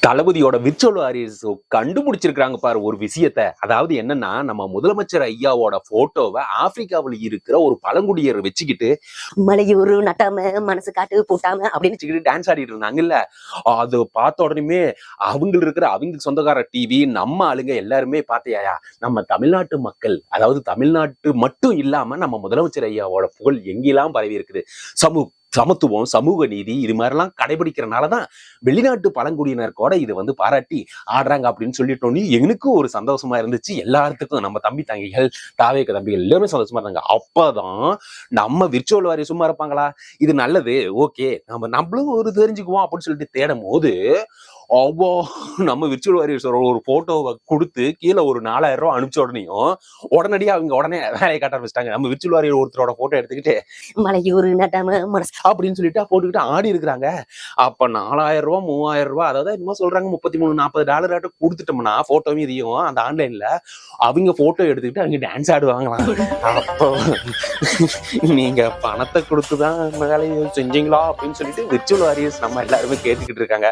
தளபதியோட virtual warriors கண்டுபிடிச்சிருக்காங்க பாரு ஒரு விஷயத்த. அதாவது என்னன்னா, நம்ம முதலமைச்சர் ஐயாவோட போட்டோவை ஆப்பிரிக்காவில் இருக்கிற ஒரு பழங்குடியர் வச்சுக்கிட்டு மலையூரு நட்டாம மனசு காட்டு போட்டாம அப்படின்னு டான்ஸ் ஆடிட்டு இருந்தாங்கல்ல. அது பார்த்த உடனே அவங்க சொந்தக்கார டிவி நம்ம ஆளுங்க எல்லாருமே பார்த்தியாயா, நம்ம தமிழ்நாட்டு மக்கள், அதாவது தமிழ்நாட்டு மட்டும் இல்லாம நம்ம முதலமைச்சர் ஐயாவோட புகழ் எங்கெல்லாம் பரவி இருக்குது. சமத்துவம், சமூக நீதி இது மாதிரிலாம் கடைபிடிக்கிறனாலதான் வெளிநாட்டு பழங்குடியினர் கூட இது பாராட்டி ஆடுறாங்க அப்படின்னு சொல்லிட்டோன்னு எனக்கும் ஒரு சந்தோஷமா இருந்துச்சு. எல்லாத்துக்கும் நம்ம தம்பி தங்கைகள், தாவேக தம்பிகள் எல்லாருமே சந்தோஷமா இருந்தாங்க. அப்பதான் நம்ம விர்ச்சுவல் வாரியர் சும்மா இருப்பாங்களா, இது நல்லது, ஓகே நம்மளும் ஒரு தெரிஞ்சுக்குவோம் அப்படின்னு சொல்லிட்டு தேடும் போது அவ்வளோ நம்ம விர்ச்சுவல் வாரியர்ஸோட ஒரு போட்டோவை கொடுத்து கீழே ஒரு 4000 ரூபாய் அனுப்பிச்ச உடனடியா அவங்க உடனே வேலையை காட்ட ஆரம்பிச்சிட்டாங்க. நம்ம விர்ச்சுவல் வாரியர் ஒருத்தரோட போட்டோ எடுத்துக்கிட்டு மலையூரு நட்டாம மனசு அப்படின்னு சொல்லிட்டு போட்டுக்கிட்டு ஆடி இருக்கிறாங்க. அப்ப 4000 ரூபாய் 3000 ரூபாய், அதாவது என்னமோ சொல்றாங்க $33-40 ஆட்டம் கொடுத்துட்டோம்னா போட்டோவும் இதையும் அந்த ஆன்லைன்ல அவங்க போட்டோ எடுத்துக்கிட்டு அவங்க டான்ஸ் ஆடுவாங்களாம். அப்போ நீங்க பணத்தை கொடுத்துதான் வேலையை செஞ்சீங்களா அப்படின்னு சொல்லிட்டு விர்ச்சுவல் வாரியர்ஸ் நம்ம எல்லாருமே கேட்டுக்கிட்டு இருக்காங்க.